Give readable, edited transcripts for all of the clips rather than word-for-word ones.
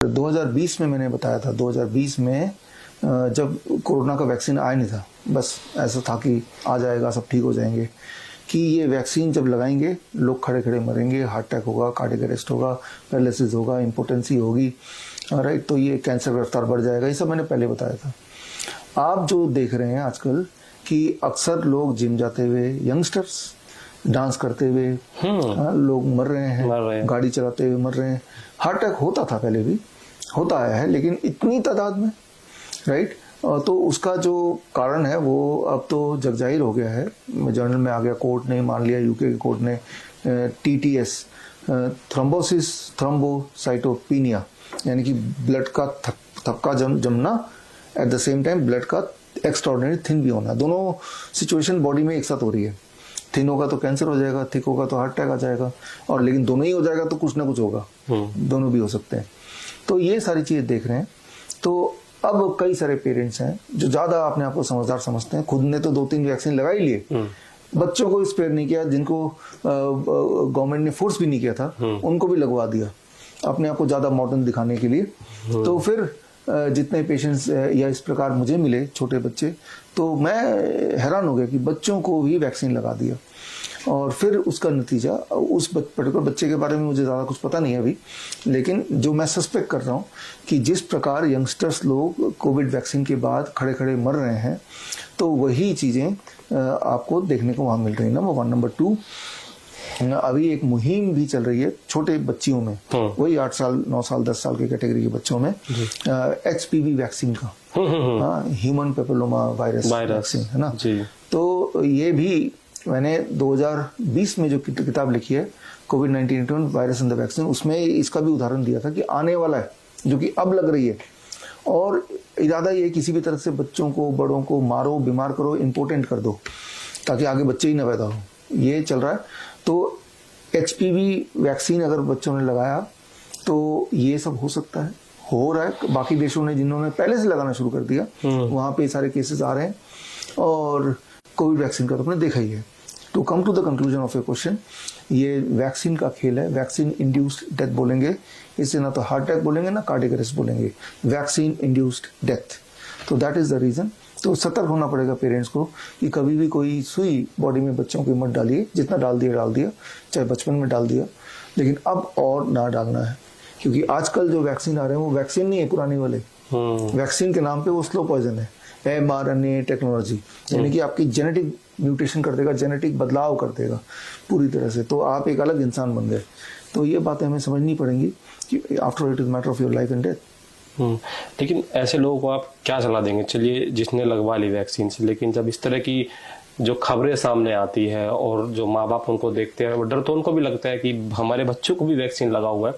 2020 में मैंने बताया था, 2020 में जब कोरोना का वैक्सीन आया नहीं था, बस ऐसा था कि आ जाएगा, सब ठीक हो जाएंगे, कि ये वैक्सीन जब लगाएंगे लोग खड़े खड़े मरेंगे, हार्ट अटैक होगा, कार्डियक अरेस्ट होगा, पैरालिसिस होगा, इम्पोटेंसी होगी, राइट, तो ये कैंसर का रफ्तार बढ़ जाएगा, ये सब मैंने पहले बताया था। आप जो देख रहे हैं आजकल कि अक्सर लोग जिम जाते हुए, यंगस्टर्स डांस करते हुए लोग मर रहे हैं, गाड़ी चलाते हुए मर रहे हैं। हार्ट अटैक होता था, पहले भी होता आया है, लेकिन इतनी तादाद में, राइट, तो उसका जो कारण है वो अब तो जगजाहिर हो गया है, जर्नल में आ गया, कोर्ट ने मान लिया, यूके के कोर्ट ने, TTS, थ्रोम्बोसिस थ्रोम्बोसाइटोपिनिया, यानी कि ब्लड का थक्का जमना, at the same time blood का एक्स्ट्राऑर्डिनरी थिन भी होना, दोनों सिचुएशन बॉडी में एक साथ हो रही है। थिन होगा तो कैंसर हो जाएगा, थिक होगा तो हार्ट अटैक आ जाएगा, और लेकिन दोनों ही हो जाएगा तो कुछ ना कुछ होगा, दोनों भी हो सकते हैं। तो ये सारी चीजें देख रहे हैं। तो अब कई सारे पेरेंट्स हैं जो ज्यादा अपने आप को समझदार समझते हैं, खुद ने तो 2-3 वैक्सीन लगा ही लिए, बच्चों को स्पेयर नहीं किया, जिनको गवर्नमेंट ने फोर्स भी नहीं किया था उनको भी लगवा दिया, अपने आप को ज्यादा मॉडर्न दिखाने के लिए। तो फिर जितने पेशेंट्स या इस प्रकार मुझे मिले, छोटे बच्चे, तो मैं हैरान हो गया कि बच्चों को भी वैक्सीन लगा दिया। और फिर उसका नतीजा, उस पर्टिकुलर बच्चे के बारे में मुझे ज़्यादा कुछ पता नहीं है अभी, लेकिन जो मैं सस्पेक्ट कर रहा हूँ कि जिस प्रकार यंगस्टर्स लोग कोविड वैक्सीन के बाद खड़े खड़े मर रहे हैं, तो वही चीज़ें आपको देखने को वहाँ मिल रही है, नंबर 1। नंबर 2, अभी एक मुहिम भी चल रही है छोटे बच्चियों में, वही 8 साल 9 साल 10 साल के कैटेगरी के बच्चों में, HPV वैक्सीन का, ह्यूमन पेपिलोमा वायरस वैक्सीन, है ना। तो ये भी मैंने 2020 में जो किताब लिखी है, कोविड-19 वायरस एंड द वैक्सीन, उसमें इसका भी उदाहरण दिया था कि आने वाला है, जो कि अब लग रही है, और इरादा ये किसी भी तरह से बच्चों को, बड़ों को मारो, बीमार करो, इम्पोर्टेंट कर दो, ताकि आगे बच्चे ही न पैदा हो, ये चल रहा है। तो HPV वैक्सीन अगर बच्चों ने लगाया तो ये सब हो सकता है, हो रहा है। बाकी देशों ने जिन्होंने पहले से लगाना शुरू कर दिया, वहां पे सारे केसेस आ रहे हैं, और कोविड वैक्सीन का तो आपने देखा ही है। To come to the conclusion of your question, ये वैक्सीन का खेल है, वैक्सीन इंड्यूस्ड डेथ बोलेंगे, इससे ना तो हार्ट अटैक बोलेंगे ना कार्डियक अरेस्ट बोलेंगे, वैक्सीन इंड्यूस्ड डेथ। तो दैट इज द रीजन। तो सतर्क होना पड़ेगा पेरेंट्स को कि कभी भी कोई सुई बॉडी में बच्चों की मत डालिए, जितना डाल दिया, चाहे बचपन में डाल दिया, लेकिन अब और ना डालना है, क्योंकि आजकल जो वैक्सीन आ रहे हैं वो वैक्सीन नहीं है पुराने वाले, वैक्सीन के नाम पे वो स्लो पॉइजन है, mRNA टेक्नोलॉजी, यानी कि आपकी जेनेटिक म्यूटेशन कर देगा, जेनेटिक बदलाव कर देगा पूरी तरह से, तो आप एक अलग इंसान बन गए। तो ये बातें हमें समझनी पड़ेंगी कि after it is matter of your life and death. लेकिन ऐसे लोगों को आप क्या सलाह देंगे? चलिए, जिसने लगवा ली वैक्सीन से, लेकिन जब इस तरह की जो खबरें सामने आती है और जो माँ बाप उनको देखते हैं, वो डर तो उनको भी लगता है कि हमारे बच्चों को भी वैक्सीन लगा हुआ है,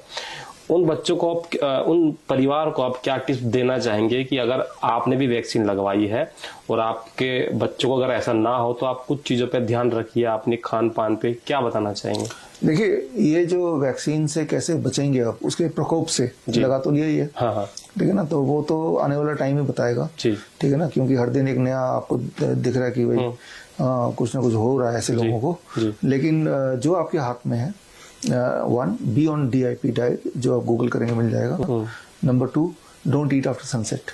उन बच्चों को आप, उन परिवार को आप क्या टिप्स देना चाहेंगे कि अगर आपने भी वैक्सीन लगवाई है और आपके बच्चों को अगर ऐसा ना हो तो आप कुछ चीज़ों पे ध्यान रखिए, अपने खान पान पे क्या बताना चाहेंगे? देखिए, ये जो वैक्सीन से कैसे बचेंगे आप, उसके प्रकोप से लगा तो लिया ही है, हाँ, ठीक है ना, तो वो तो आने वाला टाइम ही बताएगा, ठीक है ना, क्योंकि हर दिन एक नया आपको दिख रहा है कि भाई कुछ ना कुछ हो रहा है ऐसे लोगों को, लेकिन जो आपके हाथ में है, 1, बी ऑन DIP डाइट, जो आप गूगल करेंगे मिल जाएगा। Number 2, don't eat after sunset.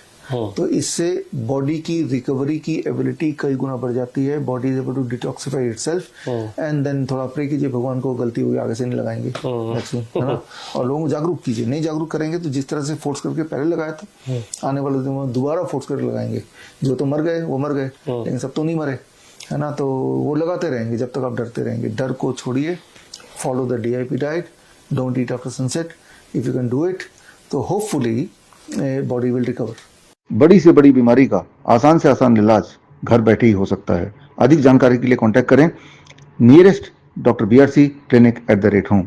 तो इससे बॉडी की रिकवरी की एबिलिटी कई गुना बढ़ जाती है, body is able to detoxify itself, and then थोड़ा प्रे कीजिए भगवान को, गलती हुई आगे से नहीं लगाएंगे वैक्सीन, है ना, और लोगों को जागरूक कीजिए। नहीं जागरूक करेंगे तो जिस तरह से फोर्स करके पहले लगाया था, आने वाले दिनों में दोबारा फोर्स करके लगाएंगे। जो तो मर गए वो मर गए, लेकिन सब तो नहीं मरे, है ना, तो वो लगाते रहेंगे जब तक आप डरते रहेंगे। डर को छोड़िए, follow the DIP diet, don't eat after sunset. If you can do it, तो hopefully body will recover. बड़ी से बड़ी बीमारी का आसान से आसान इलाज घर बैठे ही हो सकता है। अधिक जानकारी के लिए कांटेक्ट करें nearest Dr. BRC clinic @ home।